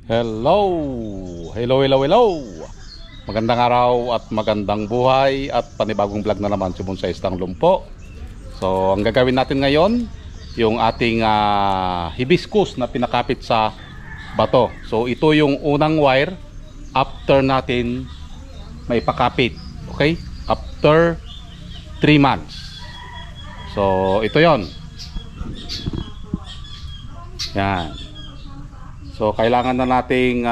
Hello! Hello, hello, hello! Magandang araw at magandang buhay at panibagong vlog na naman si Bonsai Stang Lumpo. So, ang gagawin natin ngayon, yung ating hibiscus na pinakapit sa bato. So, ito yung unang wire after natin may pakapit. Okay? After 3 months. So, ito yon. Yan. So kailangan na nating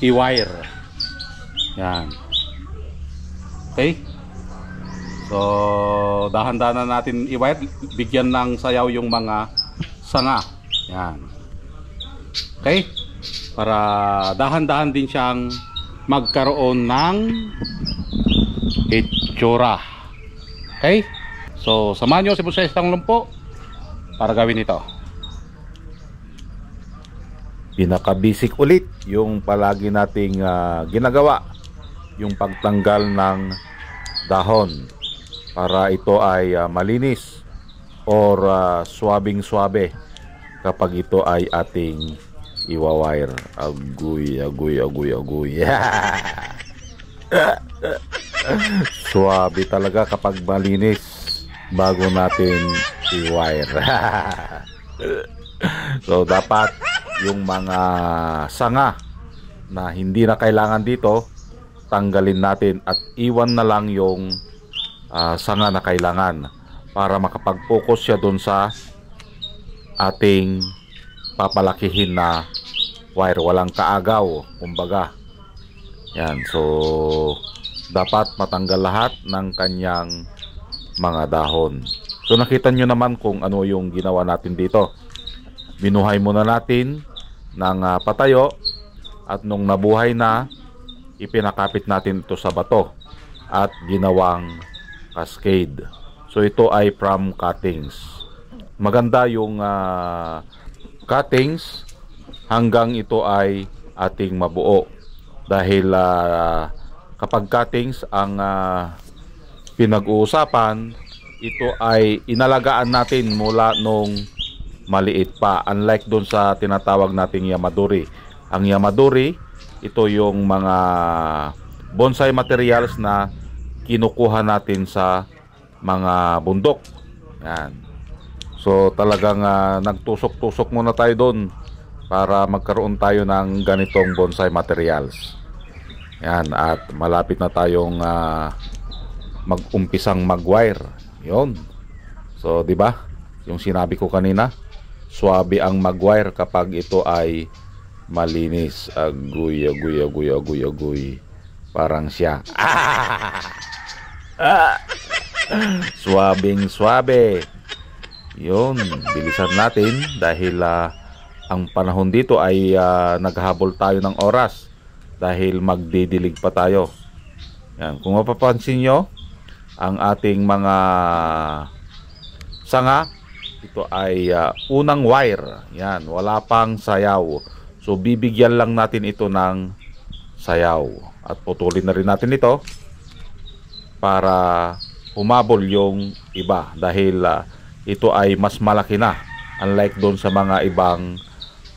i-wire. Yan. Okay? So dahan-dahan na natin i-wire, bigyan ng sayaw yung mga sanga. Yan. Okay? Para dahan-dahan din siyang magkaroon ng itsura. Okay? So samahan nyo si Bonsai Stang Lumpo para gawin ito. Pinaka-basic ulit yung palagi nating ginagawa, yung pagtanggal ng dahon para ito ay malinis or swabing-swabe kapag ito ay ating iwa-wire. Agoy, agoy, agoy, agoy. Swabe talaga kapag malinis bago natin i-wire. So dapat yung mga sanga na hindi na kailangan dito, tanggalin natin at iwan na lang yung sanga na kailangan para makapag-focus siya dun sa ating papalakihin na wire. Walang kaagaw, kumbaga. Yan, so dapat matanggal lahat ng kanyang mga dahon. So nakita nyo naman kung ano yung ginawa natin dito. Binuhay muna natin ng patayo at nung nabuhay na, ipinakapit natin ito sa bato at ginawang cascade. So ito ay from cuttings. Maganda yung cuttings hanggang ito ay ating mabuo, dahil kapag cuttings ang pinag-uusapan, ito ay inalagaan natin mula nung maliit pa, unlike doon sa tinatawag nating yamadori. Ang yamadori, ito yung mga bonsai materials na kinukuha natin sa mga bundok. Yan. So talagang nagtusok-tusok muna tayo doon para magkaroon tayo ng ganitong bonsai materials. Yan, at malapit na tayong mag-umpisang mag-wire. 'Yon. So, 'di ba? Yung sinabi ko kanina, swabe ang mag-wire kapag ito ay malinis. Agoy, agoy, agoy, agoy, agoy. Parang siya. Swabing swabe. Yun, bilisan natin dahil ang panahon dito ay naghahabol tayo ng oras dahil magdidilig pa tayo. Yan, kung mapapansin nyo, ang ating mga sanga, ito ay unang wire. Yan, wala pang sayaw. So bibigyan lang natin ito ng sayaw. At putulin na rin natin ito para humabol yung iba, dahil ito ay mas malaki na, unlike doon sa mga ibang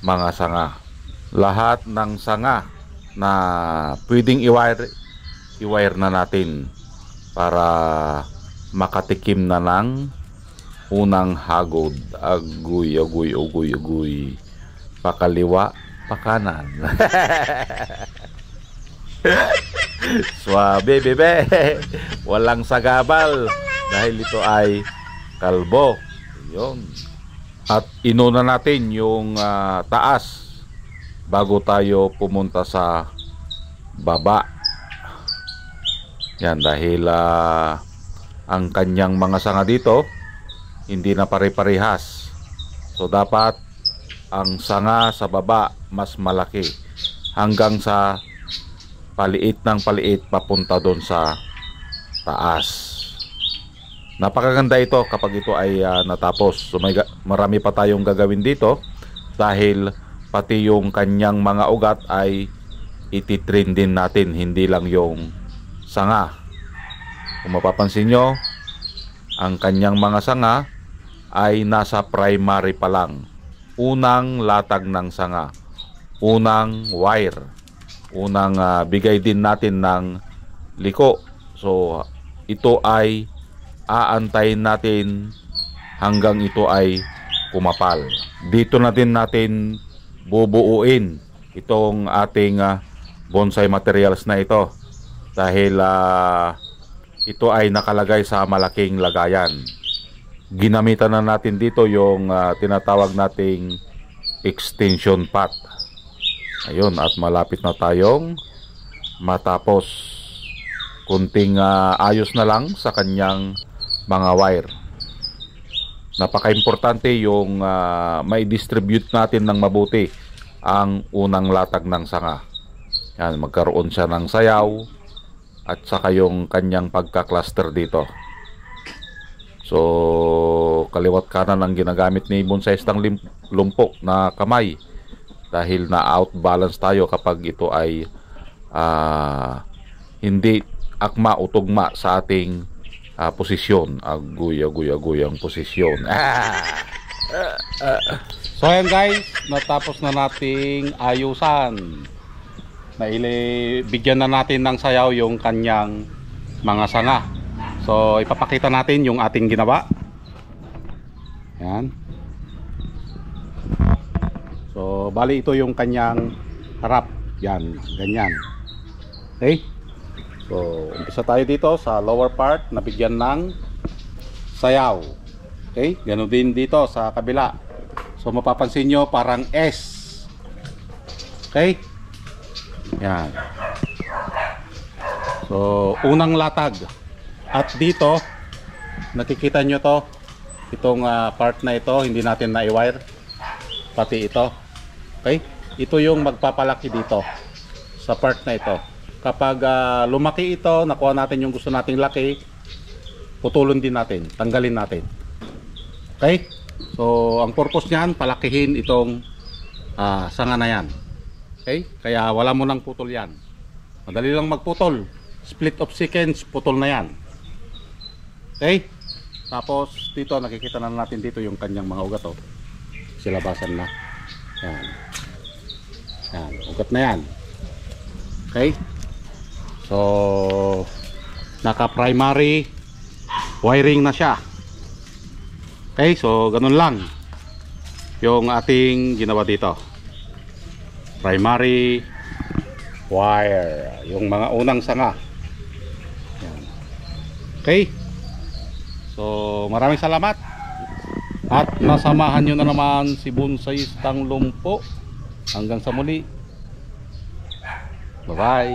mga sanga. Lahat ng sanga na pwedeng i-wire na natin para makatikim na ng unang hagod. Agoy, agoy, agoy, agoy. Pakaliwa, pakanan. Swabe, bebe. Walang sagabal dahil ito ay kalbo. Yun. At inuna natin yung taas bago tayo pumunta sa baba. Yan, dahil ang kanyang mga sanga dito hindi na pare-parehas. So dapat ang sanga sa baba mas malaki hanggang sa paliit ng paliit papunta doon sa taas. Napakaganda ito kapag ito ay natapos. So marami pa tayong gagawin dito, dahil pati yung kanyang mga ugat ay ititrim din natin, hindi lang yung sanga. Kung mapapansin nyo, ang kanyang mga sanga ay nasa primary pa lang, unang latag ng sanga. unang wire, unang bigay din natin ng liko. So ito ay aantayin natin hanggang ito ay kumapal. Dito na din natin bubuuin itong ating bonsai materials na ito, dahil ito ay nakalagay sa malaking lagayan. Ginamitan na natin dito yung tinatawag nating extension pot. Ayun, at malapit na tayong matapos. Kunting ayos na lang sa kanyang mga wire. Napaka-importante yung may distribute natin ng mabuti ang unang latag ng sanga. Yan, magkaroon siya ng sayaw at saka yung kanyang pagka-cluster dito. So kaliwat kanan ang ginagamit ni bonsaistang lumpok na kamay, dahil na outbalance tayo kapag ito ay hindi akma o tugma sa ating posisyon. Aguy ang posisyon. So ayan guys, natapos na nating ayusan. Bigyan na natin ng sayaw yung kanyang mga sanga. So ipapakita natin yung ating ginawa. Yan. So bali ito yung kanyang harap. Yan, ganyan. Okay. So umpisa tayo dito sa lower part na bigyan ng sayaw. Okay, ganoon din dito sa kabila. So mapapansin nyo parang S. Okay. Yan. So unang latag. At dito nakikita nyo to, itong part na ito hindi natin na-wire, pati ito. Okay, ito yung magpapalaki dito sa part na ito. Kapag lumaki ito, nakuha natin yung gusto nating laki, putulon din natin, tanggalin natin. Okay, so ang purpose niyan, palakihin itong sanga na yan. Okay, kaya wala mo nang putol yan, madali lang magputol, split of seconds, putol na yan. Okay, tapos dito nakikita na natin dito yung kanyang mga ugat, oh. Silabasan na. Yan. Yan, ugat na yan. Okay, so naka primary wiring na siya. Okay, so ganun lang yung ating ginawa dito. Primary wire, yung mga unang sanga. Yan. Okay, so maraming salamat. At nasamahan nyo na naman si Bonsaistang Lumpo. Hanggang sa muli. Bye bye.